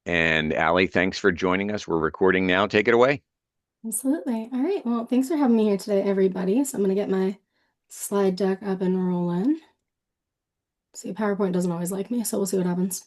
And Allie, thanks for joining us. We're recording now. Take it away. Absolutely. All right. Well, thanks for having me here today, everybody. So I'm going to get my slide deck up and rolling. See, PowerPoint doesn't always like me, so we'll see what happens.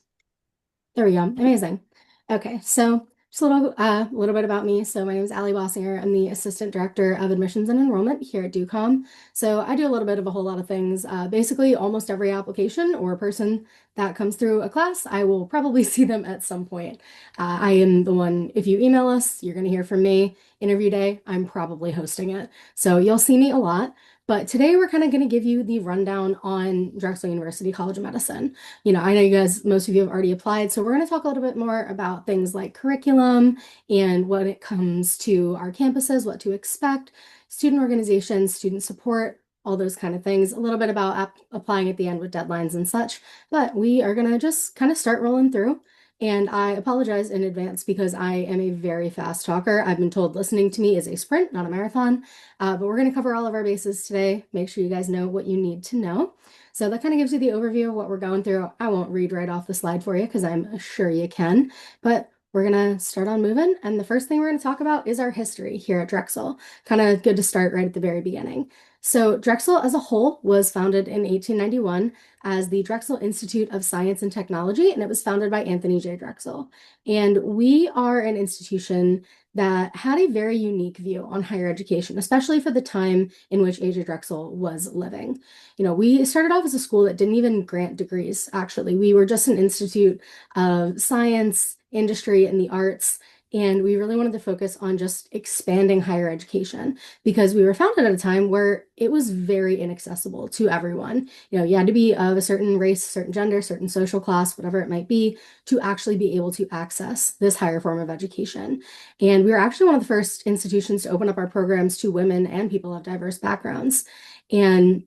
There we go. Amazing. Okay, so just a little bit about me. So my name is Allie Bausinger. I'm the Assistant Director of Admissions and Enrollment here at DUCOM. So I do a little bit of a whole lot of things. Basically, almost every application or person that comes through a class, I will probably see them at some point. I am the one, if you email us, you're going to hear from me. Interview day, I'm probably hosting it. So you'll see me a lot. But today we're kind of going to give you the rundown on Drexel University College of Medicine. I know you guys, most of you have already applied, so we're going to talk a little bit more about things like curriculum and when it comes to our campuses, what to expect, student organizations, student support, all those kind of things, a little bit about applying at the end with deadlines and such. But we are going to just kind of start rolling through. And I apologize in advance because I am a very fast talker. I've been told listening to me is a sprint, not a marathon. But we're going to cover all of our bases today. Make sure you guys know what you need to know. So that kind of gives you the overview of what we're going through. I won't read right off the slide for you because I'm sure you can, but we're going to start on moving. And the first thing we're going to talk about is our history here at Drexel. Kind of good to start right at the very beginning. So Drexel as a whole was founded in 1891 as the Drexel Institute of Science and Technology, and it was founded by Anthony J. Drexel. And we are an institution that had a very unique view on higher education, especially for the time in which A.J. Drexel was living. We started off as a school that didn't even grant degrees, actually. We were just an institute of science, industry, and the arts. And we really wanted to focus on just expanding higher education because we were founded at a time where it was very inaccessible to everyone. You had to be of a certain race, certain gender, certain social class, whatever it might be, to actually be able to access this higher form of education. And we were actually one of the first institutions to open up our programs to women and people of diverse backgrounds. And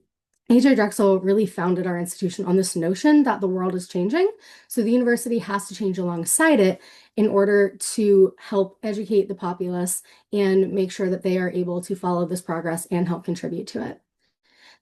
A.J. Drexel really founded our institution on this notion that the world is changing. So the university has to change alongside it in order to help educate the populace and make sure that they are able to follow this progress and help contribute to it.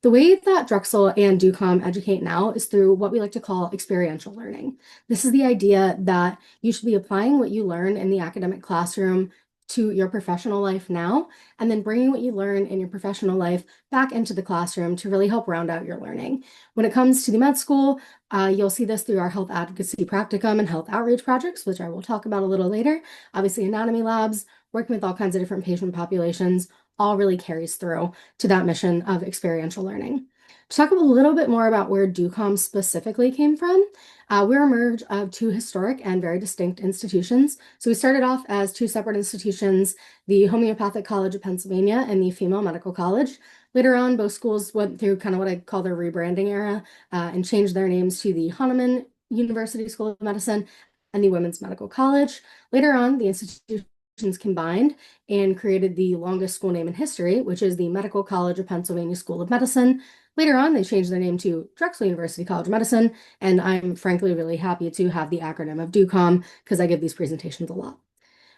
The way that Drexel and DUCOM educate now is through what we like to call experiential learning. This is the idea that you should be applying what you learn in the academic classroom to your professional life now, and then bringing what you learn in your professional life back into the classroom to really help round out your learning. When it comes to the med school, you'll see this through our health advocacy practicum and health outreach projects, which I will talk about a little later. Obviously, anatomy labs, working with all kinds of different patient populations, all really carries through to that mission of experiential learning. To talk a little bit more about where DUCOM specifically came from, we're a merge of two historic and very distinct institutions. So we started off as two separate institutions, the Homeopathic College of Pennsylvania and the Female Medical College. Later on, both schools went through kind of what I call their rebranding era and changed their names to the Hahnemann University School of Medicine and the Women's Medical College. Later on, the institutions combined and created the longest school name in history, which is the Medical College of Pennsylvania School of Medicine. Later on, they changed their name to Drexel University College of Medicine, and I'm frankly really happy to have the acronym of DUCOM because I give these presentations a lot.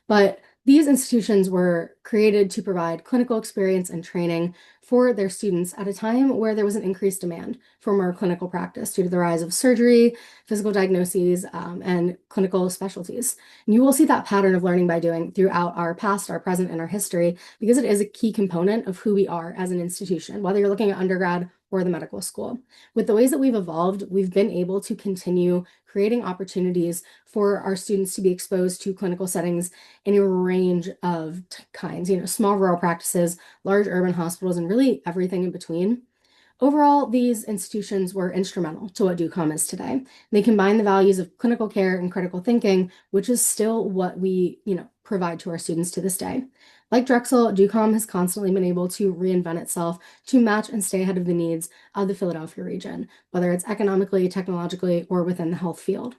But these institutions were created to provide clinical experience and training for their students at a time where there was an increased demand for more clinical practice due to the rise of surgery, physical diagnoses, and clinical specialties. And you will see that pattern of learning by doing throughout our past, our present, and our history because it is a key component of who we are as an institution, whether you're looking at undergrad or the medical school. With the ways that we've evolved, we've been able to continue creating opportunities for our students to be exposed to clinical settings in a range of kinds, small rural practices, large urban hospitals, and really everything in between. Overall, these institutions were instrumental to what DUCOM is today. They combine the values of clinical care and critical thinking, which is still what we, provide to our students to this day. Like Drexel, DUCOM has constantly been able to reinvent itself to match and stay ahead of the needs of the Philadelphia region, whether it's economically, technologically, or within the health field.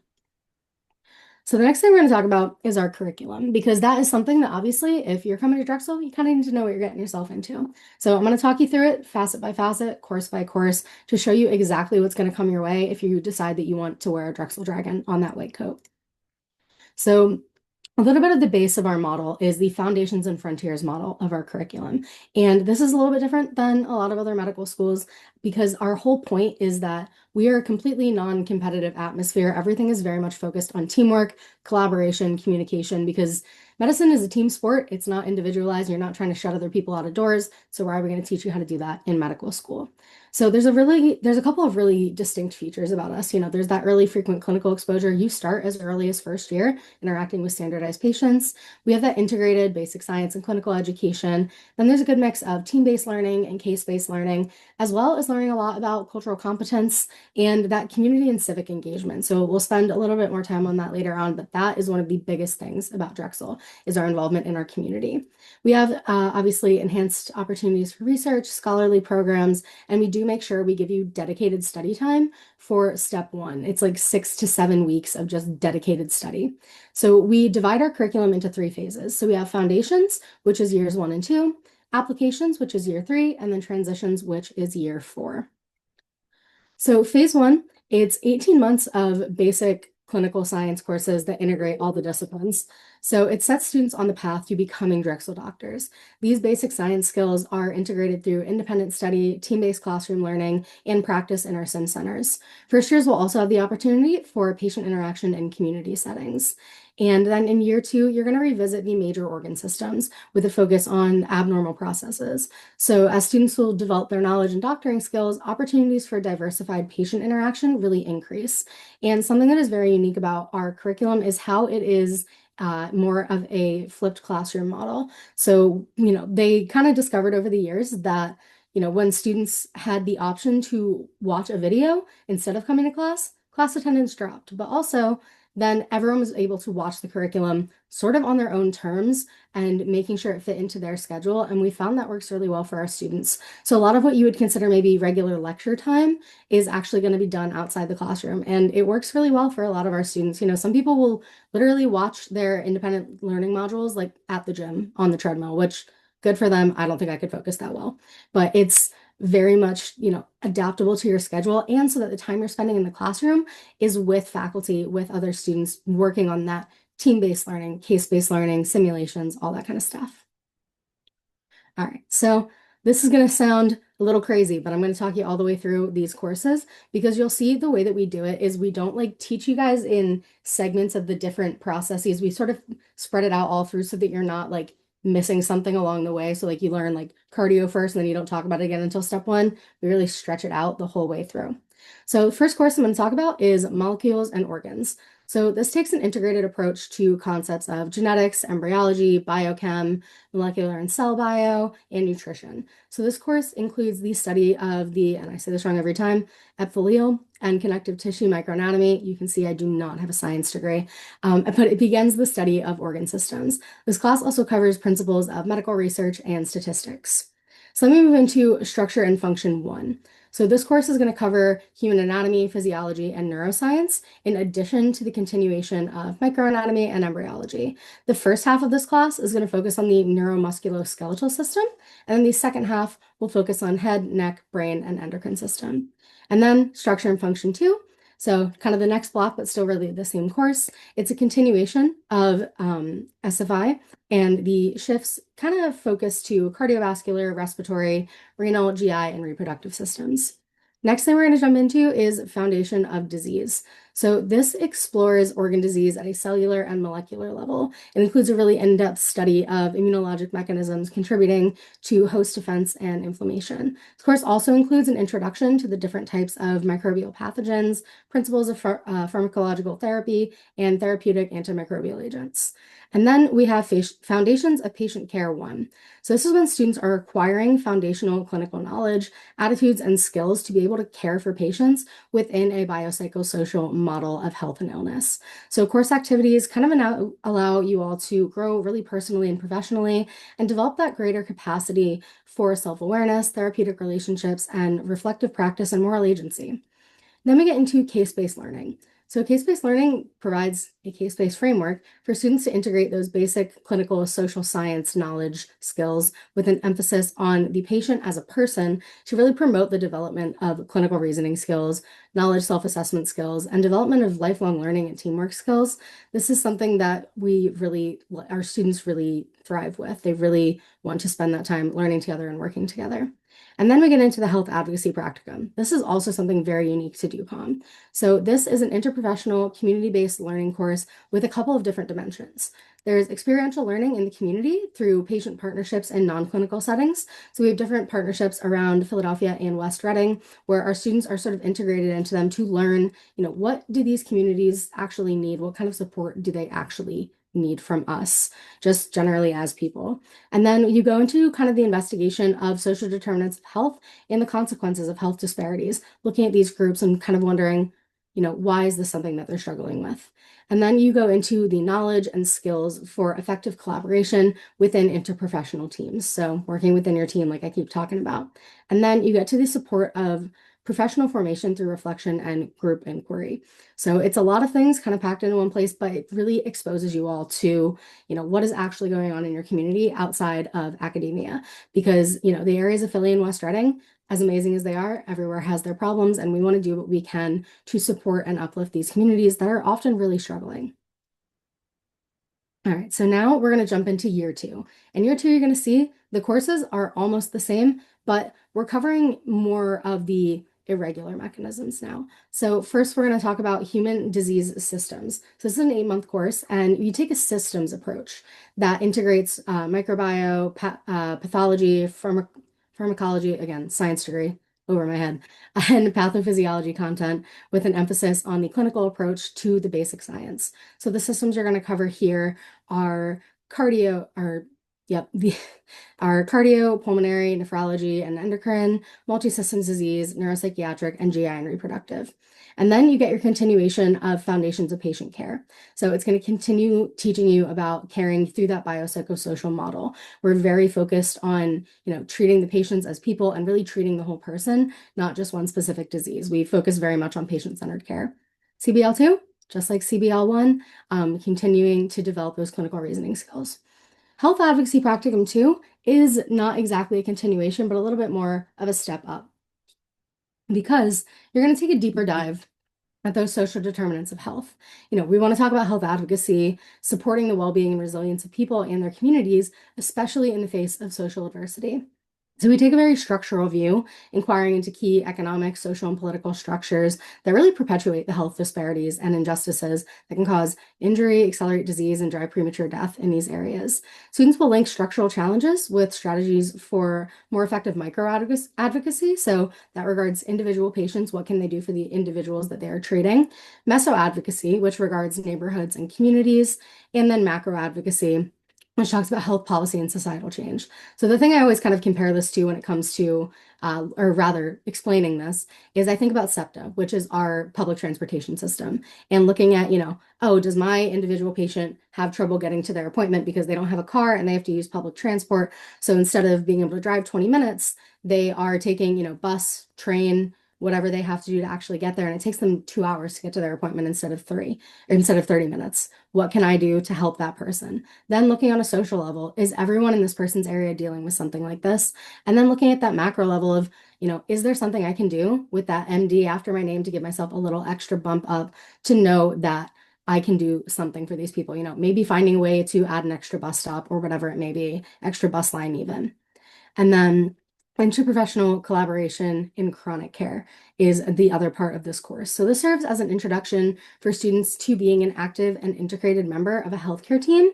So the next thing we're going to talk about is our curriculum, because that is something that obviously, if you're coming to Drexel, you kind of need to know what you're getting yourself into. So I'm going to talk you through it facet by facet, course by course, to show you exactly what's going to come your way if you decide that you want to wear a Drexel Dragon on that white coat. So A little bit of the base of our model is the Foundations and Frontiers model of our curriculum. And this is a little bit different than a lot of other medical schools because our whole point is that we are a completely non-competitive atmosphere. Everything is very much focused on teamwork, collaboration, communication, because medicine is a team sport. It's not individualized. You're not trying to shut other people out of doors. So why are we going to teach you how to do that in medical school? So there's a couple of really distinct features about us. There's that early frequent clinical exposure. You start as early as first year interacting with standardized patients. We have that integrated basic science and clinical education. Then there's a good mix of team-based learning and case-based learning, as well as learning a lot about cultural competence and that community and civic engagement. So we'll spend a little bit more time on that later on, but that is one of the biggest things about Drexel is our involvement in our community. We have obviously enhanced opportunities for research, scholarly programs, and we do make sure we give you dedicated study time for step one. It's like 6 to 7 weeks of just dedicated study. So we divide our curriculum into three phases. So we have foundations, which is years 1 and 2, applications, which is year 3, and then transitions, which is year 4. So phase one, it's 18 months of basic clinical science courses that integrate all the disciplines. So it sets students on the path to becoming Drexel doctors. These basic science skills are integrated through independent study, team-based classroom learning, and practice in our sim centers. First years will also have the opportunity for patient interaction in community settings. And then in year 2, you're going to revisit the major organ systems with a focus on abnormal processes. So as students will develop their knowledge and doctoring skills, opportunities for diversified patient interaction really increase. And something that is very unique about our curriculum is how it is more of a flipped classroom model. So, they kind of discovered over the years that, when students had the option to watch a video instead of coming to class attendance dropped. But also, then everyone was able to watch the curriculum sort of on their own terms and making sure it fit into their schedule. And we found that works really well for our students. So a lot of what you would consider maybe regular lecture time is actually going to be done outside the classroom. And it works really well for a lot of our students. Some people will literally watch their independent learning modules like at the gym on the treadmill, which good for them. I don't think I could focus that well, but it's very much, adaptable to your schedule and so that the time you're spending in the classroom is with faculty, with other students working on that team-based learning, case-based learning, simulations, all that kind of stuff. All right, so this is going to sound a little crazy, but I'm going to talk you all the way through these courses because you'll see the way that we do it is we don't like teach you guys in segments of the different processes. We sort of spread it out all through so that you're not like missing something along the way. So like you learn like cardio first and then you don't talk about it again until step 1. We really stretch it out the whole way through. So the first course I'm going to talk about is molecules and organs. So this takes an integrated approach to concepts of genetics, embryology, biochem, molecular and cell bio, and nutrition. So this course includes the study of the, and I say this wrong every time, epithelial and connective tissue microanatomy. You can see I do not have a science degree, but it begins the study of organ systems. This class also covers principles of medical research and statistics. So let me move into structure and function 1. So this course is going to cover human anatomy, physiology, and neuroscience, in addition to the continuation of microanatomy and embryology. The first half of this class is going to focus on the neuromusculoskeletal system, and then the second half will focus on head, neck, brain, and endocrine system. And then structure and function 2. So kind of the next block, but still really the same course. It's a continuation of SFI, and the shifts kind of focus to cardiovascular, respiratory, renal, GI, and reproductive systems. Next thing we're going to jump into is foundation of disease. So this explores organ disease at a cellular and molecular level. It includes a really in-depth study of immunologic mechanisms contributing to host defense and inflammation. This course also includes an introduction to the different types of microbial pathogens, principles of pharmacological therapy, and therapeutic antimicrobial agents. And then we have Foundations of Patient Care 1. So this is when students are acquiring foundational clinical knowledge, attitudes, and skills to be able to care for patients within a biopsychosocial model of health and illness. So course activities kind of allow you all to grow really personally and professionally and develop that greater capacity for self-awareness, therapeutic relationships, and reflective practice and moral agency. Then we get into case-based learning. So case-based learning provides a case-based framework for students to integrate those basic clinical social science knowledge skills with an emphasis on the patient as a person to really promote the development of clinical reasoning skills, knowledge self-assessment skills, and development of lifelong learning and teamwork skills. This is something that our students really thrive with. They really want to spend that time learning together and working together. And then we get into the health advocacy practicum. This is also something very unique to DUCOM. So this is an interprofessional, community-based learning course with a couple of different dimensions. There's experiential learning in the community through patient partnerships and non-clinical settings. So we have different partnerships around Philadelphia and West Reading, where our students are sort of integrated into them to learn, what do these communities actually need? What kind of support do they actually need from us, just generally as people? And then you go into kind of the investigation of social determinants of health and the consequences of health disparities, looking at these groups and kind of wondering, why is this something that they're struggling with? And then you go into the knowledge and skills for effective collaboration within interprofessional teams. So working within your team, like I keep talking about. And then you get to the support of professional formation through reflection and group inquiry. So it's a lot of things kind of packed into one place, but it really exposes you all to, what is actually going on in your community outside of academia. Because, the areas of Philly and West Reading, as amazing as they are, everywhere has their problems, and we want to do what we can to support and uplift these communities that are often really struggling. All right, so now we're going to jump into year two. In year two, you're going to see the courses are almost the same, but we're covering more of the irregular mechanisms now. So first, we're going to talk about human disease systems. So this is an 8-month course, and you take a systems approach that integrates microbiome, pathology, pharmacology, again, science degree over my head, and pathophysiology content with an emphasis on the clinical approach to the basic science. So the systems you're going to cover here are our cardio, pulmonary, nephrology, and endocrine, multi-systems disease, neuropsychiatric, and GI and reproductive. And then you get your continuation of foundations of patient care. So it's going to continue teaching you about caring through that biopsychosocial model. We're very focused on, treating the patients as people and really treating the whole person, not just one specific disease. We focus very much on patient-centered care. CBL2, just like CBL1, continuing to develop those clinical reasoning skills. Health advocacy practicum 2 is not exactly a continuation, but a little bit more of a step up, because you're going to take a deeper dive at those social determinants of health. We want to talk about health advocacy, supporting the well-being and resilience of people and their communities, especially in the face of social adversity. So we take a very structural view, inquiring into key economic, social, and political structures that really perpetuate the health disparities and injustices that can cause injury, accelerate disease, and drive premature death in these areas. Students will link structural challenges with strategies for more effective micro-advocacy. So that regards individual patients, what can they do for the individuals that they are treating? Meso-advocacy, which regards neighborhoods and communities, and then macro-advocacy, which talks about health policy and societal change. So the thing I always kind of compare this to when it comes to, or rather explaining this, is I think about SEPTA, which is our public transportation system, and looking at, oh, does my individual patient have trouble getting to their appointment because they don't have a car and they have to use public transport? So instead of being able to drive 20 minutes, they are taking, bus, train, whatever they have to do to actually get there. And it takes them 2 hours to get to their appointment instead of 30 minutes. What can I do to help that person? Then looking on a social level, is everyone in this person's area dealing with something like this? And then looking at that macro level of, is there something I can do with that MD after my name to give myself a little extra bump up to know that I can do something for these people? Maybe finding a way to add an extra bus stop or whatever it may be, extra bus line even. And then interprofessional collaboration in chronic care is the other part of this course. So this serves as an introduction for students to being an active and integrated member of a healthcare team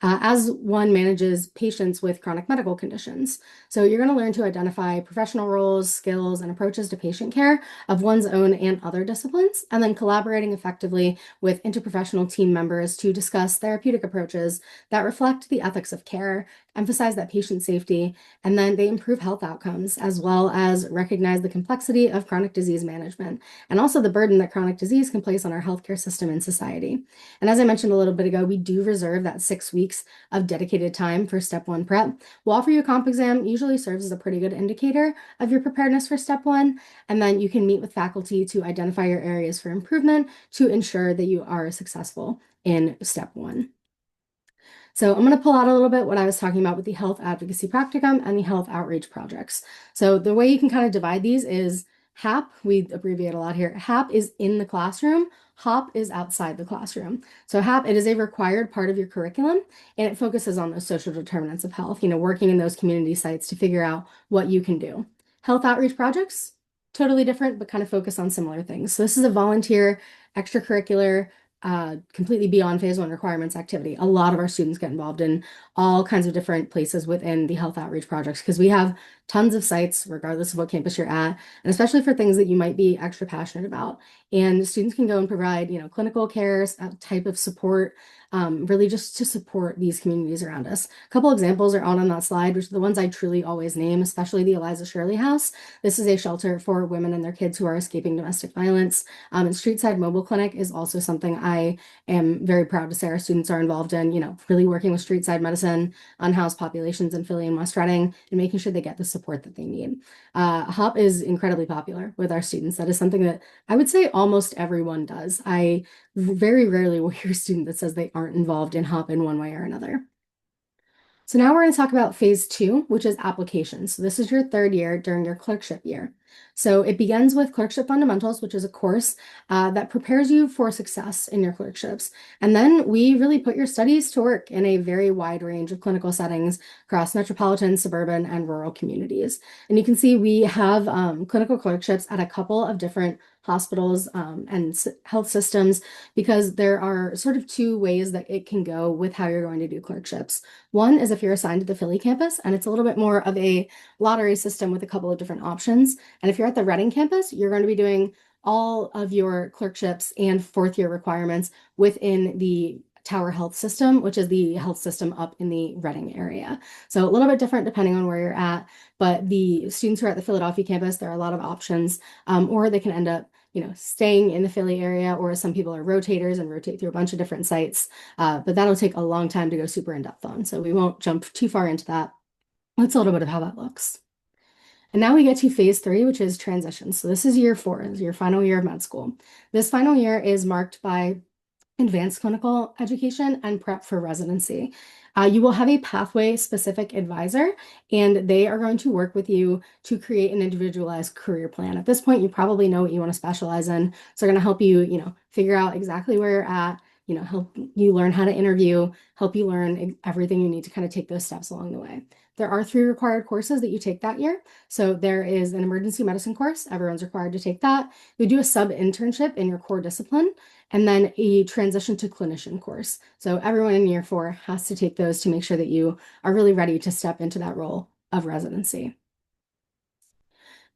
as one manages patients with chronic medical conditions. So you're going to learn to identify professional roles, skills, and approaches to patient care of one's own and other disciplines, and then collaborating effectively with interprofessional team members to discuss therapeutic approaches that reflect the ethics of care, emphasize that patient safety, and then they improve health outcomes as well as recognize the complexity of chronic disease disease management, and also the burden that chronic disease can place on our healthcare system and society. And as I mentioned a little bit ago, we do reserve that 6 weeks of dedicated time for step one prep. We'll offer you a comp exam, usually serves as a pretty good indicator of your preparedness for step one, and then you can meet with faculty to identify your areas for improvement to ensure that you are successful in step one. So I'm going to pull out a little bit what I was talking about with the health advocacy practicum and the health outreach projects. So the way you can kind of divide these is HAP, we abbreviate a lot here. HAP is in the classroom, HOP is outside the classroom. So HAP, it is a required part of your curriculum, and it focuses on those social determinants of health, working in those community sites to figure out what you can do. Health outreach projects, totally different, but kind of focus on similar things. So this is a volunteer, extracurricular, completely beyond phase one requirements activity. A lot of our students get involved in all kinds of different places within the health outreach projects because we have tons of sites, regardless of what campus you're at, and especially for things that you might be extra passionate about. And students can go and provide, clinical care type of support, really just to support these communities around us. A couple examples are on that slide, which are the ones I truly always name, especially the Eliza Shirley House. This is a shelter for women and their kids who are escaping domestic violence. And Streetside Mobile Clinic is also something I am very proud to say our students are involved in, really working with streetside medicine, unhoused populations in Philly and West Reading, and making sure they get the support that they need. HOP is incredibly popular with our students. That is something that I would say almost everyone does. I very rarely will hear a student that says they aren't involved in HOP in one way or another. So now we're going to talk about phase two, which is applications. So this is your third year during your clerkship year. So it begins with Clerkship Fundamentals, which is a course that prepares you for success in your clerkships. And then we really put your studies to work in a very wide range of clinical settings across metropolitan, suburban, and rural communities. And you can see we have clinical clerkships at a couple of different hospitals and health systems because there are sort of two ways that it can go with how you're going to do clerkships. One is if you're assigned to the Philly campus, and it's a little bit more of a lottery system with a couple of different options. And if you're at the Reading campus, you're going to be doing all of your clerkships and fourth year requirements within the Tower Health System, which is the health system up in the Reading area. So a little bit different depending on where you're at, but the students who are at the Philadelphia campus, there are a lot of options, or they can end up staying in the Philly area, or some people are rotators and rotate through a bunch of different sites, but that'll take a long time to go super in depth on. So we won't jump too far into that. That's a little bit of how that looks. And now we get to phase three, which is transition. So this is year four, is your final year of med school. This final year is marked by advanced clinical education and prep for residency. You will have a pathway specific advisor, and they are going to work with you to create an individualized career plan. At this point, you probably know what you want to specialize in. So they're going to help you, figure out exactly where you're at, help you learn how to interview, help you learn everything you need to kind of take those steps along the way. There are 3 required courses that you take that year. So there is an emergency medicine course. Everyone's required to take that. You do a sub-internship in your core discipline, and then a transition to clinician course. So everyone in year 4 has to take those to make sure that you are really ready to step into that role of residency.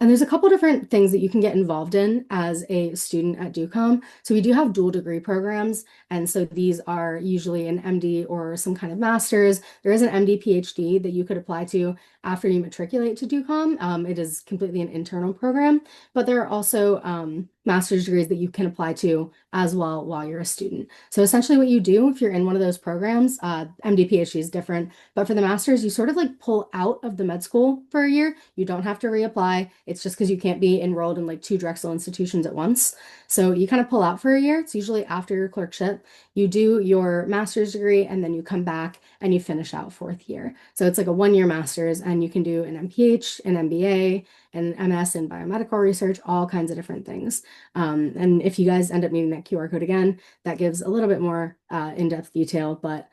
And there's a couple different things that you can get involved in as a student at DUCOM. So we do have dual degree programs. And so these are usually an MD or some kind of master's. There is an MD PhD that you could apply to after you matriculate to DUCOM. It is completely an internal program, but there are also master's degrees that you can apply to as well while you're a student. So essentially what you do if you're in one of those programs, MD PhD is different, but for the master's, you sort of like pull out of the med school for a year. You don't have to reapply. It's just because you can't be enrolled in like 2 Drexel institutions at once. So you kind of pull out for a year. It's usually after your clerkship. You do your master's degree and then you come back and you finish out 4th year. So it's like a 1-year master's, and you can do an MPH, an MBA, an MS in biomedical research, all kinds of different things. And if you guys end up needing that QR code again, that gives a little bit more in-depth detail, but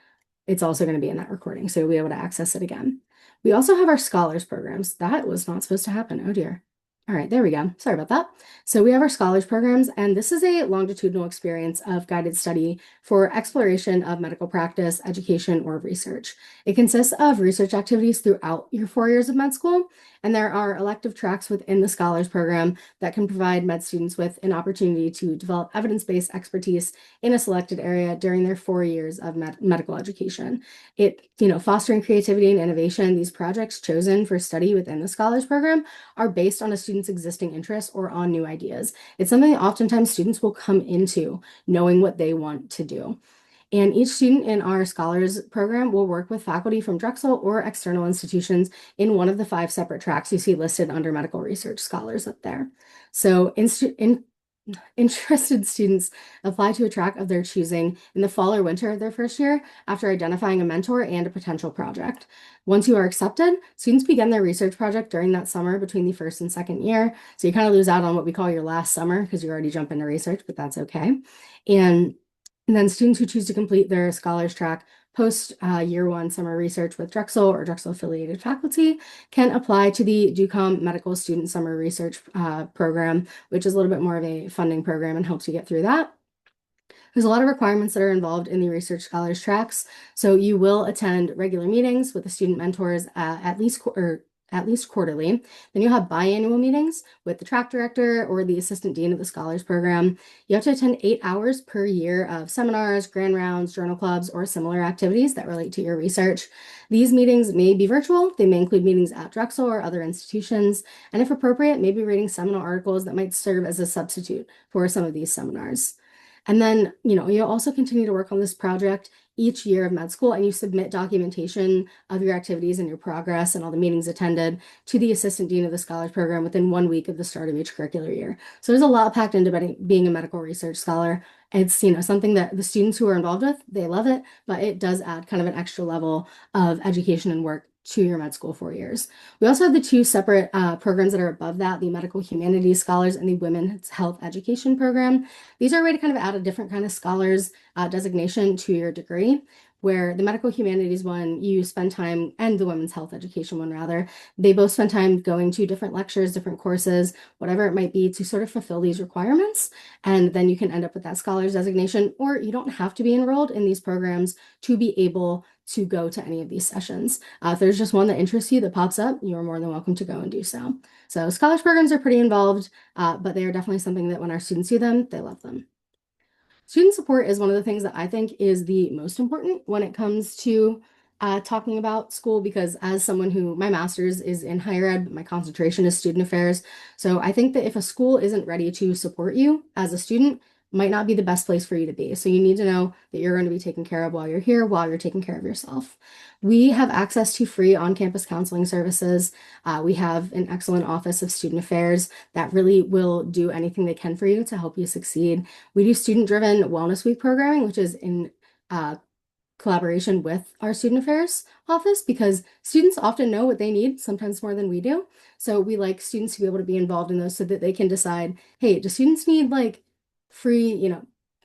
it's also going to be in that recording, so you'll be able to access it again. We also have our scholars programs. That was not supposed to happen. Oh dear. All right, there we go. Sorry about that. So we have our scholars programs, and this is a longitudinal experience of guided study for exploration of medical practice, education, or research. It consists of research activities throughout your 4 years of med school, And there are elective tracks within the Scholars Program that can provide med students with an opportunity to develop evidence-based expertise in a selected area during their 4 years of medical education. Fostering creativity and innovation, these projects chosen for study within the Scholars Program are based on a student's existing interests or on new ideas. It's something that oftentimes students will come into knowing what they want to do. And each student in our scholars program will work with faculty from Drexel or external institutions in one of the 5 separate tracks you see listed under medical research scholars up there. So interested students apply to a track of their choosing in the fall or winter of their first year after identifying a mentor and a potential project. Once you are accepted, students begin their research project during that summer between the first and second year. So you kind of lose out on what we call your last summer because you already jump into research, but that's okay. And then students who choose to complete their scholars track post year 1 summer research with Drexel or Drexel affiliated faculty can apply to the DUCOM Medical Student Summer Research Program, which is a little bit more of a funding program and helps you get through that. There's a lot of requirements that are involved in the research scholars tracks. So you will attend regular meetings with the student mentors at least quarterly. Then you'll have biannual meetings with the track director or the assistant dean of the scholars program. You have to attend 8 hours per year of seminars, grand rounds, journal clubs, or similar activities that relate to your research. These meetings may be virtual. They may include meetings at Drexel or other institutions, and if appropriate, maybe reading seminal articles that might serve as a substitute for some of these seminars. And then, you'll also continue to work on this project each year of med school, and you submit documentation of your activities and your progress and all the meetings attended to the assistant dean of the scholars program within 1 week of the start of each curricular year. So there's a lot packed into being a medical research scholar. It's, something that the students who are involved with, they love it, but it does add kind of an extra level of education and work to your med school 4 years. We also have the 2 separate programs that are above that, the medical humanities scholars and the women's health education program. These are a way to kind of add a different kind of scholars designation to your degree, where the medical humanities one, you spend time, and the women's health education one rather, they both spend time going to different lectures, different courses, whatever it might be to sort of fulfill these requirements. And then you can end up with that scholars designation, or you don't have to be enrolled in these programs to be able to go to any of these sessions. If there's just one that interests you that pops up, you're more than welcome to go and do so. So scholars programs are pretty involved, but they are definitely something that when our students do them, they love them. Student support is one of the things that I think is the most important when it comes to talking about school, because as someone who, my master's is in higher ed, but my concentration is student affairs. So I think that if a school isn't ready to support you as a student, might not be the best place for you to be. So you need to know that you're going to be taken care of while you're here, while you're taking care of yourself. We have access to free on-campus counseling services. We have an excellent office of student affairs that really will do anything they can for you to help you succeed. We do student-driven wellness week programming, which is in collaboration with our student affairs office, because students often know what they need, sometimes more than we do. So we like students to be able to be involved in those so that they can decide, hey, do students need like free,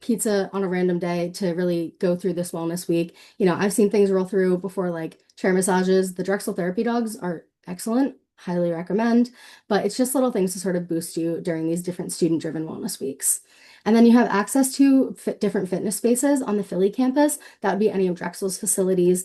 pizza on a random day to really go through this wellness week? I've seen things roll through before, like chair massages. The Drexel therapy dogs are excellent, highly recommend, but it's just little things to sort of boost you during these different student-driven wellness weeks. And then you have access to different fitness spaces on the Philly campus. That would be any of Drexel's facilities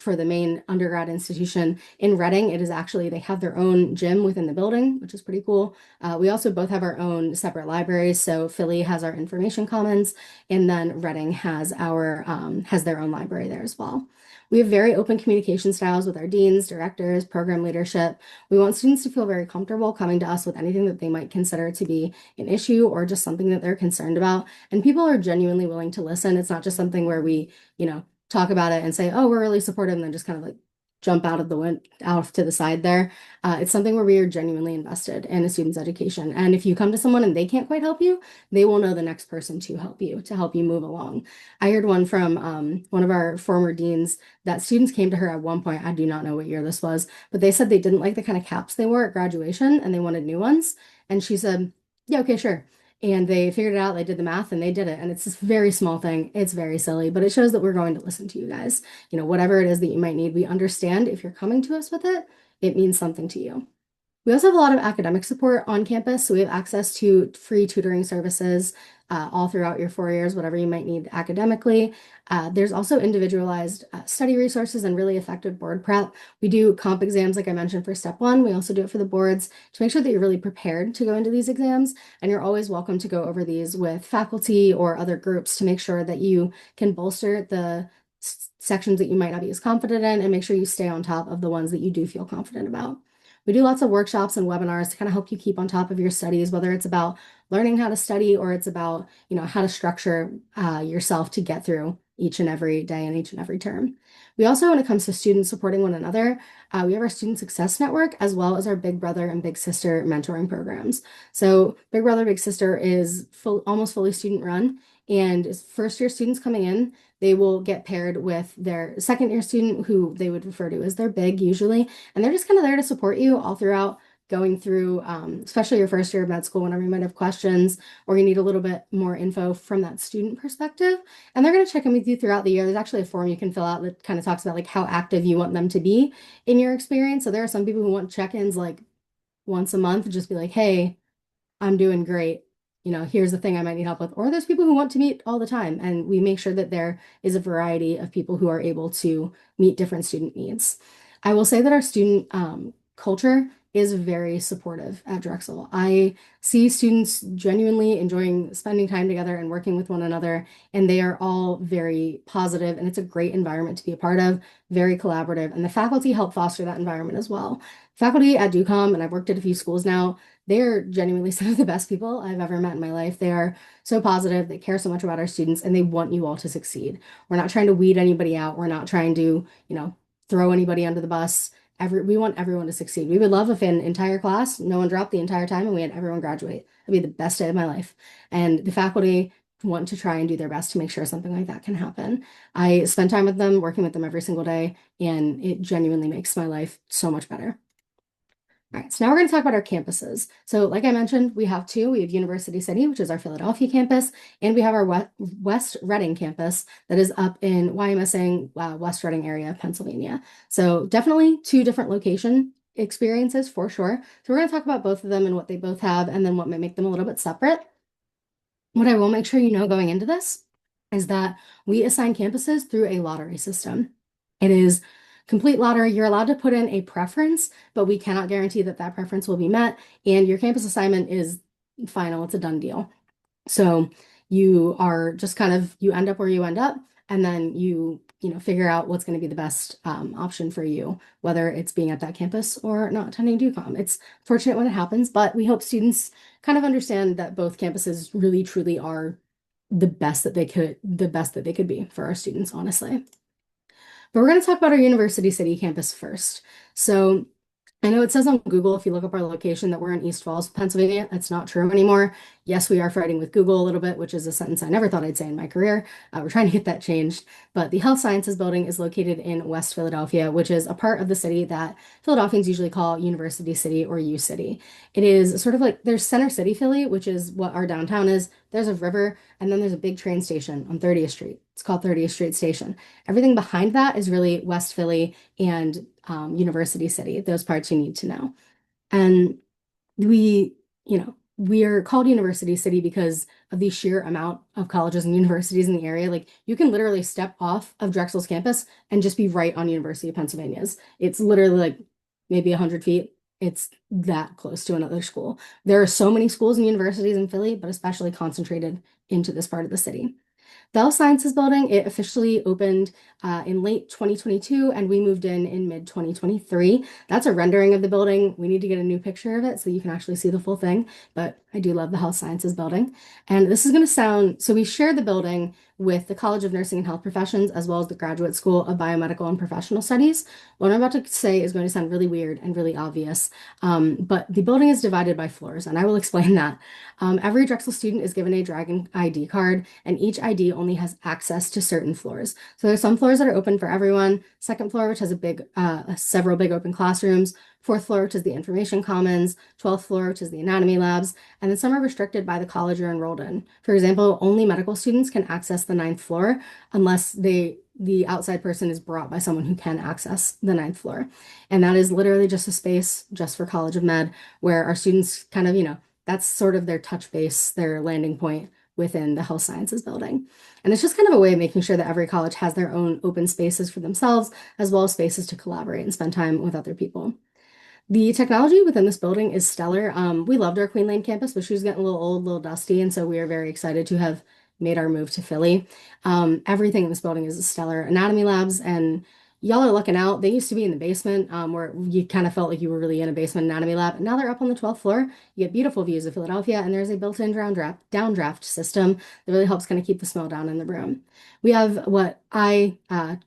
for the main undergrad institution. In Reading, it is actually, they have their own gym within the building, which is pretty cool. We also both have our own separate libraries. So Philly has our information commons, and then Reading has their own library there as well. We have very open communication styles with our deans, directors, program leadership. We want students to feel very comfortable coming to us with anything that they might consider to be an issue or just something that they're concerned about. And people are genuinely willing to listen. It's not just something where we, talk about it and say, oh, we're really supportive, and then just kind of like jump out to the side there. It's something where we are genuinely invested in a student's education. And if you come to someone and they can't quite help you, they will know the next person to help you move along. I heard one from one of our former deans that students came to her at one point. I do not know what year this was, but they said they didn't like the kind of caps they wore at graduation and they wanted new ones. And she said, yeah, okay, sure. And they figured it out, they did the math, and they did it. And it's this very small thing. It's very silly, but it shows that we're going to listen to you guys. Whatever it is that you might need, we understand if you're coming to us with it, it means something to you. We also have a lot of academic support on campus, so we have access to free tutoring services all throughout your 4 years, whatever you might need academically. There's also individualized study resources and really effective board prep. We do comp exams, like I mentioned, for step one. We also do it for the boards to make sure that you're really prepared to go into these exams. And you're always welcome to go over these with faculty or other groups to make sure that you can bolster the sections that you might not be as confident in and make sure you stay on top of the ones that you do feel confident about. We do lots of workshops and webinars to kind of help you keep on top of your studies, whether it's about learning how to study or it's about, how to structure yourself to get through each and every day and each and every term. We also, when it comes to students supporting one another, we have our Student Success Network as well as our Big Brother and Big Sister mentoring programs. So Big Brother, Big Sister is almost fully student run, and first year students coming in, they will get paired with their second year student who they would refer to as their big usually, and they're just kind of there to support you all throughout going through, especially your first year of med school, whenever you might have questions or you need a little bit more info from that student perspective. And they're going to check in with you throughout the year. There's actually a form you can fill out that kind of talks about like how active you want them to be in your experience. So there are some people who want check-ins like once a month, just be like, hey, I'm doing great. Here's the thing I might need help with. Or there's people who want to meet all the time, and we make sure that there is a variety of people who are able to meet different student needs. I will say that our student culture is very supportive at Drexel. I see students genuinely enjoying spending time together and working with one another, and they are all very positive, and it's a great environment to be a part of, very collaborative, and the faculty help foster that environment as well. Faculty at DUCOM, and I've worked at a few schools now, they're genuinely some of the best people I've ever met in my life. They are so positive, they care so much about our students, and they want you all to succeed. We're not trying to weed anybody out. We're not trying to, throw anybody under the bus. We want everyone to succeed. We would love if an entire class, no one dropped the entire time and we had everyone graduate. That'd be the best day of my life. And the faculty want to try and do their best to make sure something like that can happen. I spend time with them, working with them every single day, and it genuinely makes my life so much better. All right, so now we're going to talk about our campuses. So like I mentioned, we have two. We have University City, which is our Philadelphia campus, and we have our West Reading campus that is up in YMSA, West Reading area of Pennsylvania. So definitely two different location experiences for sure. So we're going to talk about both of them and what they both have, and then what might make them a little bit separate. What I will make sure you know going into this is that we assign campuses through a lottery system. It is complete lottery. You're allowed to put in a preference, but we cannot guarantee that that preference will be met. And your campus assignment is final. It's a done deal. So you are just you end up where you end up, and then figure out what's going to be the best option for you, whether it's being at that campus or not attending DUCOM. It's fortunate when it happens, but we hope students kind of understand that both campuses really truly are the best that they could be for our students, honestly. But we're going to talk about our University City campus first. So I know it says on Google, if you look up our location, that we're in East Falls, Pennsylvania. That's not true anymore. Yes, we are fighting with Google a little bit, which is a sentence I never thought I'd say in my career. We're trying to get that changed. But the Health Sciences Building is located in West Philadelphia, which is a part of the city that Philadelphians usually call University City or U City. It is sort of like there's Center City, Philly, which is what our downtown is. There's a river, and then there's a big train station on 30th Street. It's called 30th Street Station. Everything behind that is really West Philly and University City, those parts you need to know. And we are called University City because of the sheer amount of colleges and universities in the area. Like you can literally step off of Drexel's campus and just be right on University of Pennsylvania's. It's literally like maybe 100 feet. It's that close to another school. There are so many schools and universities in Philly, but especially concentrated into this part of the city. The Health Sciences Building, it officially opened in late 2022, and we moved in mid-2023. That's a rendering of the building. We need to get a new picture of it so you can actually see the full thing, but I do love the Health Sciences Building. And this is going to sound, so we share the building with the College of Nursing and Health Professions, as well as the Graduate School of Biomedical and Professional Studies. What I'm about to say is going to sound really weird and really obvious, but the building is divided by floors, and I will explain that. Every Drexel student is given a Dragon ID card, and each ID only has access to certain floors. So there's some floors that are open for everyone. Second floor, which has several big open classrooms. Fourth floor, which is the information commons. 12th floor, which is the anatomy labs. And then some are restricted by the college you're enrolled in. For example, only medical students can access the ninth floor unless they the outside person is brought by someone who can access the ninth floor. And that is literally just a space just for College of Med where our students kind of, that's sort of their touch base, their landing point within the health sciences building. And it's just kind of a way of making sure that every college has their own open spaces for themselves, as well as spaces to collaborate and spend time with other people. The technology within this building is stellar. We loved our Queen Lane campus, but she was getting a little old, a little dusty, and so we are very excited to have made our move to Philly. Everything in this building is stellar. Anatomy labs, and y'all are looking out. They used to be in the basement, where you kind of felt like you were really in a basement anatomy lab, and now they're up on the 12th floor. You get beautiful views of Philadelphia, and there's a built-in downdraft system that really helps kind of keep the smell down in the room. We have what I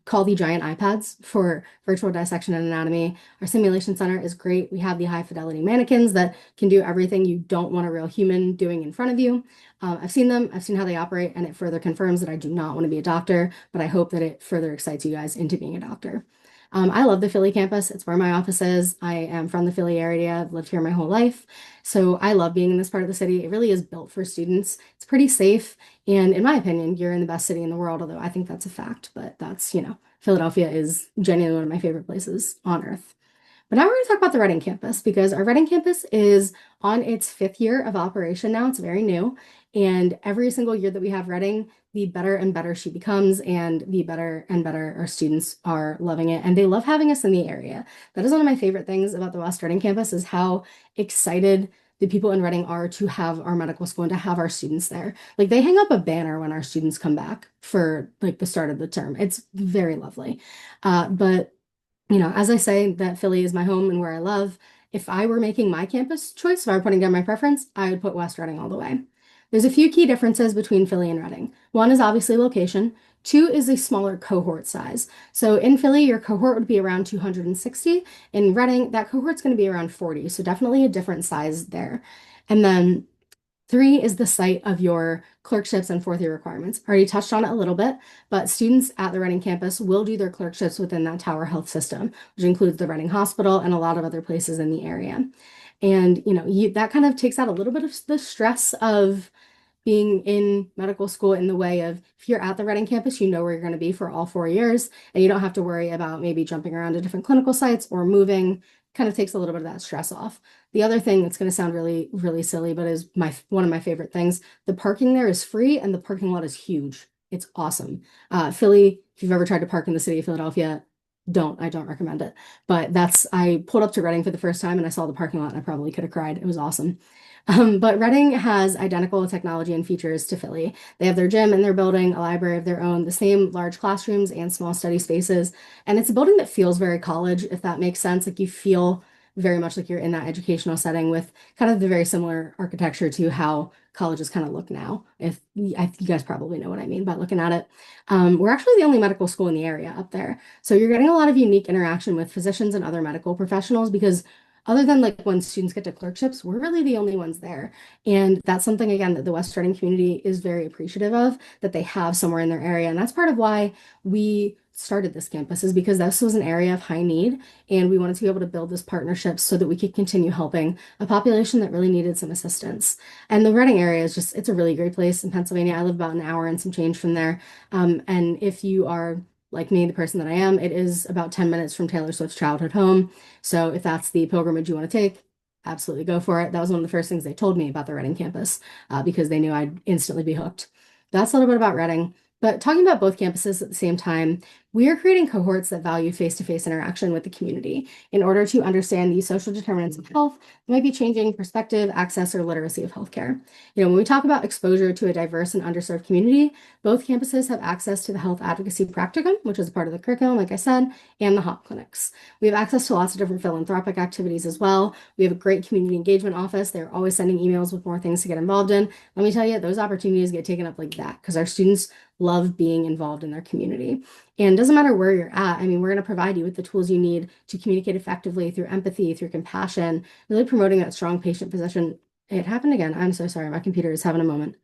call the giant iPads for virtual dissection and anatomy. Our simulation center is great. We have the high fidelity mannequins that can do everything you don't want a real human doing in front of you. I've seen them, I've seen how they operate, and it further confirms that I do not want to be a doctor, but I hope that it further excites you guys into being a doctor. I love the Philly campus. It's where my office is. I am from the Philly area. I've lived here my whole life. So I love being in this part of the city. It really is built for students. It's pretty safe. And in my opinion, you're in the best city in the world, although I think that's a fact. But that's, Philadelphia is genuinely one of my favorite places on earth. But now we're going to talk about the Reading campus because our Reading campus is on its 5th year of operation now. It's very new. And every single year that we have Reading, the better and better she becomes, and the better and better our students are loving it. And they love having us in the area. That is one of my favorite things about the West Reading campus is how excited the people in Reading are to have our medical school and to have our students there. Like they hang up a banner when our students come back for like the start of the term. It's very lovely. But as I say that Philly is my home and where I love, if I were making my campus choice, if I were putting down my preference, I would put West Reading all the way. There's a few key differences between Philly and Reading. One is obviously location. Two is a smaller cohort size. So in Philly, your cohort would be around 260. In Reading, that cohort's going to be around 40. So definitely a different size there. And then three is the site of your clerkships and fourth year requirements. I already touched on it a little bit, but students at the Reading campus will do their clerkships within that Tower Health system, which includes the Reading Hospital and a lot of other places in the area. And, that kind of takes out a little bit of the stress of being in medical school in the way of if you're at the Reading campus, you know where you're going to be for all 4 years, and you don't have to worry about maybe jumping around to different clinical sites or moving. Kind of takes a little bit of that stress off. The other thing that's going to sound really, really silly, but is one of my favorite things, the parking there is free and the parking lot is huge. It's awesome. Philly, if you've ever tried to park in the city of Philadelphia, I don't recommend it. But I pulled up to Reading for the first time and I saw the parking lot and I probably could have cried. It was awesome. But Reading has identical technology and features to Philly. They have their gym in their building, a library of their own, the same large classrooms and small study spaces. And it's a building that feels very college, if that makes sense. Like you feel very much like you're in that educational setting with kind of the very similar architecture to how colleges kind of look now. If you guys probably know what I mean by looking at it. We're actually the only medical school in the area up there. So you're getting a lot of unique interaction with physicians and other medical professionals because other than like when students get to clerkships, we're really the only ones there. And that's something, again, that the West Reading community is very appreciative of, that they have somewhere in their area. And that's part of why we started this campus is because this was an area of high need. And we wanted to be able to build this partnership so that we could continue helping a population that really needed some assistance. And the Reading area is it's a really great place in Pennsylvania. I live about an hour and some change from there. And if you are like me, the person that I am, it is about 10 minutes from Taylor Swift's childhood home. So if that's the pilgrimage you want to take, absolutely go for it. That was one of the first things they told me about the Reading campus because they knew I'd instantly be hooked. That's a little bit about Reading. But talking about both campuses at the same time, we are creating cohorts that value face-to-face interaction with the community in order to understand the social determinants of health that might be changing perspective, access, or literacy of healthcare. When we talk about exposure to a diverse and underserved community, both campuses have access to the health advocacy practicum, which is a part of the curriculum, like I said, and the HOP clinics. We have access to lots of different philanthropic activities as well. We have a great community engagement office. They're always sending emails with more things to get involved in. Let me tell you, those opportunities get taken up like that because our students love being involved in their community. And it doesn't matter where you're at. I mean, we're going to provide you with the tools you need to communicate effectively through empathy, through compassion, really promoting that strong patient physician. It happened again. I'm so sorry. My computer is having a moment.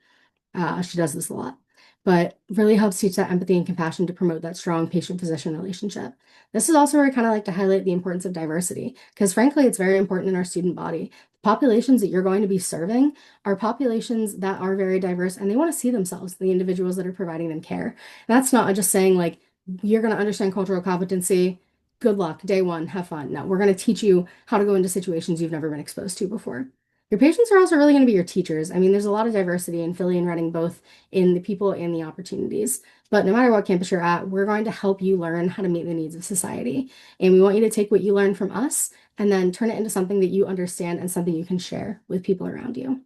She does this a lot, but really helps teach that empathy and compassion to promote that strong patient-physician relationship. This is also where I kind of like to highlight the importance of diversity, because frankly, it's very important in our student body. Populations that you're going to be serving are populations that are very diverse and they want to see themselves, the individuals that are providing them care. And that's not just saying like you're going to understand cultural competency. Good luck. Day one, have fun. No, we're going to teach you how to go into situations you've never been exposed to before. Your patients are also really going to be your teachers. I mean, there's a lot of diversity in Philly and Reading, both in the people and the opportunities. But no matter what campus you're at, we're going to help you learn how to meet the needs of society. And we want you to take what you learn from us and then turn it into something that you understand and something you can share with people around you.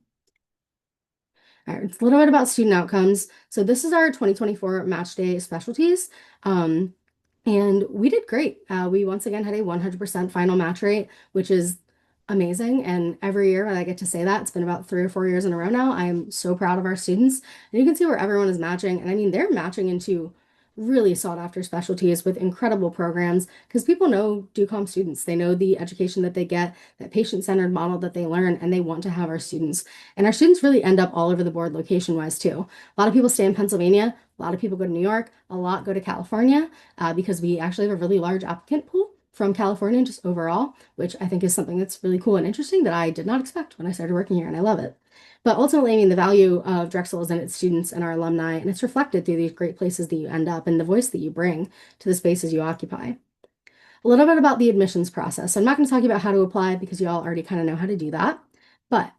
All right, it's a little bit about student outcomes. So this is our 2024 match day specialties. Um, and we did great. We once again had a 100% final match rate, which is amazing. And every year when I get to say that, it's been about 3 or 4 years in a row now. I am so proud of our students. And you can see where everyone is matching. And I mean, they're matching into really sought after specialties with incredible programs because people know DUCOM students. They know the education that they get, that patient-centered model that they learn, and they want to have our students. And our students really end up all over the board location-wise too. A lot of people stay in Pennsylvania. A lot of people go to New York. A lot go to California because we actually have a really large applicant pool from California just overall, which I think is something that's really cool and interesting that I did not expect when I started working here, and I love it. But ultimately, I mean, the value of Drexel is in its students and our alumni, and it's reflected through these great places that you end up and the voice that you bring to the spaces you occupy. A little bit about the admissions process. So I'm not going to talk about how to apply because you all already kind of know how to do that. But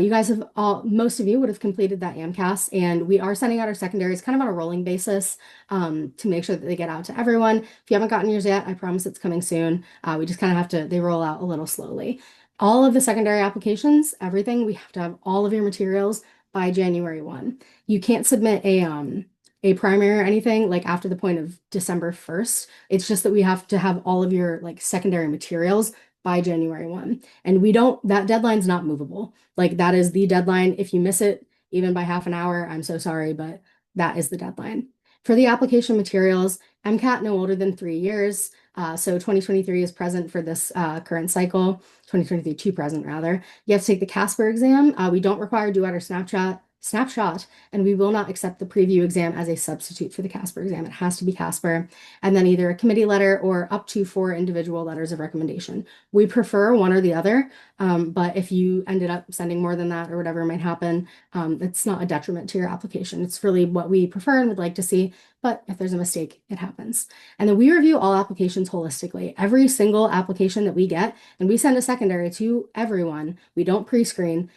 you guys have all, most of you would have completed that AMCAS, and we are sending out our secondaries kind of on a rolling basis to make sure that they get out to everyone. If you haven't gotten yours yet, I promise it's coming soon. We just kind of have to, they roll out a little slowly. All of the secondary applications, everything, we have to have all of your materials by January 1. You can't submit a primary or anything like after the point of December 1st. It's just that we have to have all of your like secondary materials by January 1. And we don't, that deadline's not movable. Like that is the deadline. If you miss it even by half an hour, I'm so sorry, but that is the deadline. For the application materials, MCAT no older than 3 years. So 2023 is present for this current cycle, 2023 to present rather. You have to take the Casper exam. We don't require do-out or snapshot, and we will not accept the preview exam as a substitute for the Casper exam. It has to be Casper, and then either a committee letter or up to 4 individual letters of recommendation. We prefer one or the other, but if you ended up sending more than that or whatever might happen, it's not a detriment to your application. It's really what we prefer and would like to see, but if there's a mistake, it happens. And then we review all applications holistically. Every single application that we get, and we send a secondary to everyone. We don't pre-screen.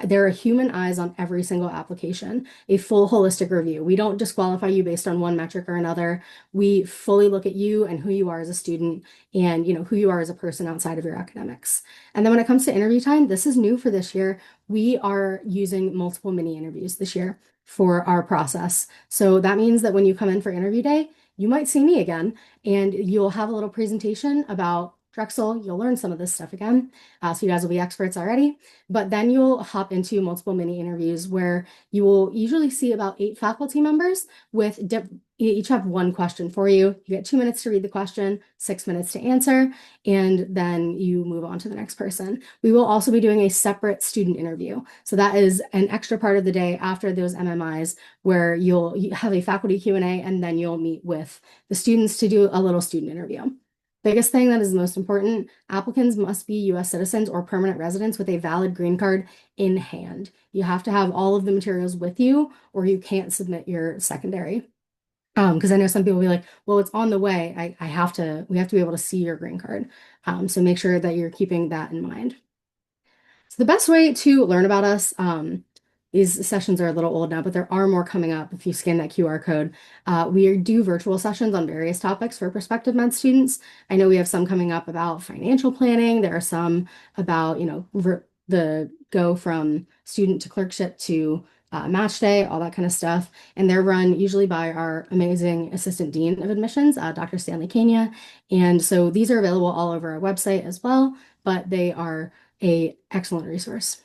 There are human eyes on every single application, a full holistic review. We don't disqualify you based on one metric or another. We fully look at you and who you are as a student and, who you are as a person outside of your academics. And then when it comes to interview time, this is new for this year. We are using multiple mini interviews this year for our process. So that means that when you come in for interview day, you might see me again and you'll have a little presentation about Drexel. You'll learn some of this stuff again. So you guys will be experts already. But then you'll hop into multiple mini interviews where you will usually see about 8 faculty members with each have one question for you. You get 2 minutes to read the question, 6 minutes to answer, and then you move on to the next person. We will also be doing a separate student interview. So that is an extra part of the day after those MMIs where you have a faculty Q&A and then you'll meet with the students to do a little student interview. Biggest thing that is the most important, applicants must be US citizens or permanent residents with a valid green card in hand. You have to have all of the materials with you or you can't submit your secondary. Because I know some people will be like, well, it's on the way. We have to be able to see your green card. So make sure that you're keeping that in mind. So the best way to learn about us, these sessions are a little old now, but there are more coming up if you scan that QR code. We do virtual sessions on various topics for prospective med students. I know we have some coming up about financial planning. There are some about, the go from student to clerkship to match day, all that kind of stuff. And they're run usually by our amazing Assistant Dean of Admissions, Dr. Stanley Kania. And so these are available all over our website as well, but they are an excellent resource.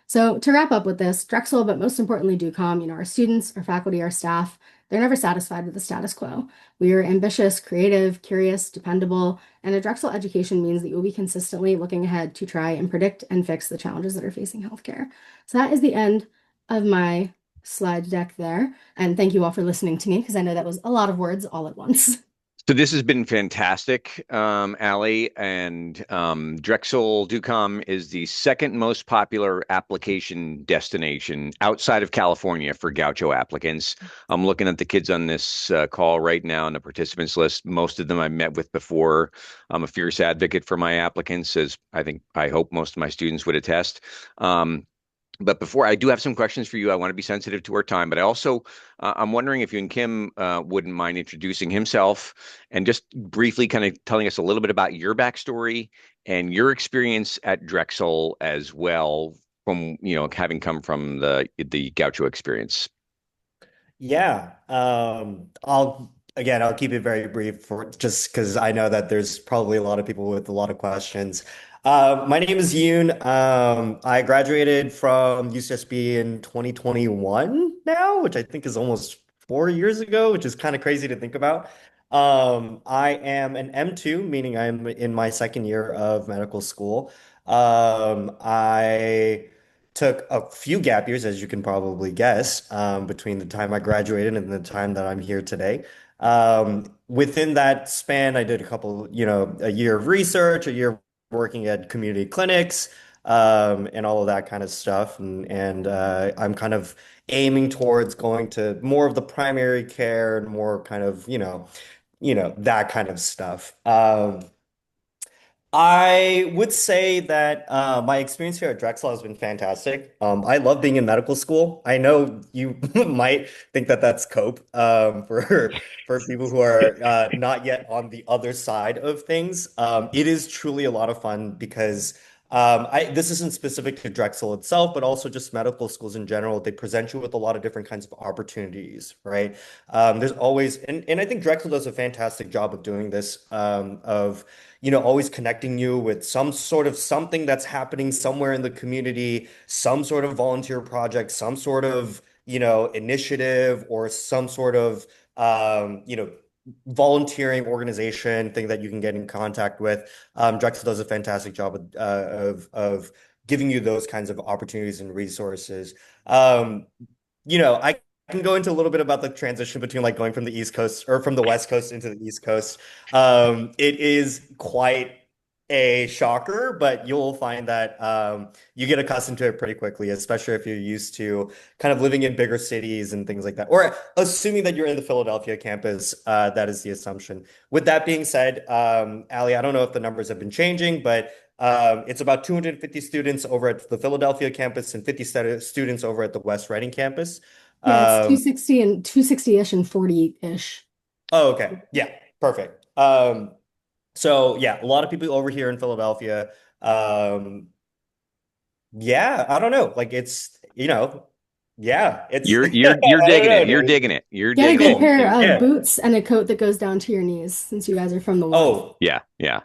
So to wrap up with this, Drexel, but most importantly, DUCOM, our students, our faculty, our staff, they're never satisfied with the status quo. We are ambitious, creative, curious, dependable, and a Drexel education means that you'll be consistently looking ahead to try and predict and fix the challenges that are facing healthcare. So that is the end of my slide deck there. And thank you all for listening to me because I know that was a lot of words all at once. So this has been fantastic, Allie, and Drexel DUCOM is the second most popular application destination outside of California for Gaucho applicants. I'm looking at the kids on this call right now on the participants list. Most of them I met with before. I'm a fierce advocate for my applicants, as I hope most of my students would attest. But before I do have some questions for you, I want to be sensitive to our time. But I also, I'm wondering if you and Kim wouldn't mind introducing himself and just briefly kind of telling us a little bit about your backstory and your experience at Drexel as well, from having come from the Gaucho experience. Yeah. I'll keep it very brief for just because I know that there's probably a lot of people with a lot of questions. My name is Yoon. I graduated from UCSB in 2021 now, which I think is almost 4 years ago, which is kind of crazy to think about. I am an M2, meaning I'm in my second year of medical school. I took a few gap years, as you can probably guess, between the time I graduated and the time that I'm here today. Within that span, I did a year of research, a year of working at community clinics, and all of that kind of stuff. And I'm kind of aiming towards going to more of the primary care and more kind of, that kind of stuff. I would say that my experience here at Drexel has been fantastic. I love being in medical school. I know you might think that that's cope for people who are not yet on the other side of things. It is truly a lot of fun because this isn't specific to Drexel itself, but also just medical schools in general. They present you with a lot of different kinds of opportunities, right? There's always, and I think Drexel does a fantastic job of doing this, of always connecting you with some sort of something that's happening somewhere in the community, some sort of volunteer project, some sort of, initiative or some sort of, volunteering organization thing that you can get in contact with. Drexel does a fantastic job of giving you those kinds of opportunities and resources. Um, I can go into a little bit about the transition between like going from the East Coast or from the West Coast into the East Coast. It is quite a shocker, but you'll find that you get accustomed to it pretty quickly, especially if you're used to kind of living in bigger cities and things like that. Or assuming that you're in the Philadelphia campus, that is the assumption. With that being said, Allie, I don't know if the numbers have been changing, but it's about 250 students over at the Philadelphia campus and 50 students over at the West Reading campus. Yeah, it's Um, 260 and 260-ish and 40-ish. oh, okay. Yeah, perfect. So yeah, a lot of people over here in Philadelphia. Um, yeah, I don't know. Like yeah, it's You're I don't digging it. know, You're dude. digging it. You're Get a digging good it. Cool. pair And of Yeah. boots and a coat that goes down to your knees since you guys are from the West. Oh, yeah, yeah.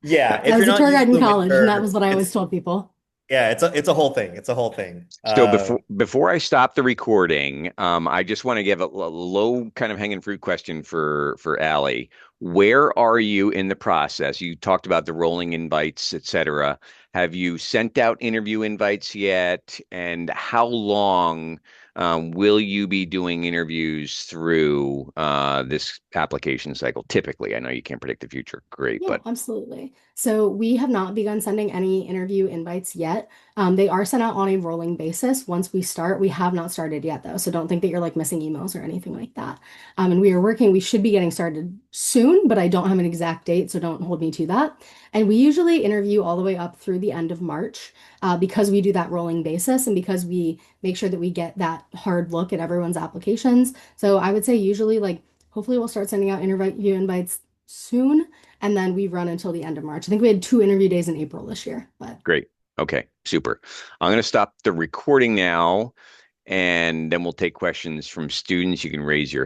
yeah. I If was you're a not tour used guide to in the college, and that was winter, what I always told people. it's a whole thing. It's a whole thing. So before I stop the recording, I just want to give a low kind of hanging fruit question for Allie. Where are you in the process? You talked about the rolling invites, et cetera. Have you sent out interview invites yet? And how long will you be doing interviews through this application cycle? Typically, I know you can't predict the future. Great, Yeah, but absolutely. So we have not begun sending any interview invites yet. They are sent out on a rolling basis. Once we start, we have not started yet though. So don't think that you're like missing emails or anything like that. And we should be getting started soon, but I don't have an exact date, so don't hold me to that. And we usually interview all the way up through the end of March, because we do that rolling basis and because we make sure that we get that hard look at everyone's applications. So I would say usually like hopefully we'll start sending out interview invites soon, and then we run until the end of March. I think we had 2 interview days in April this year, but great. Okay, super. I'm going to stop the recording now, and then we'll take questions from students. You can raise your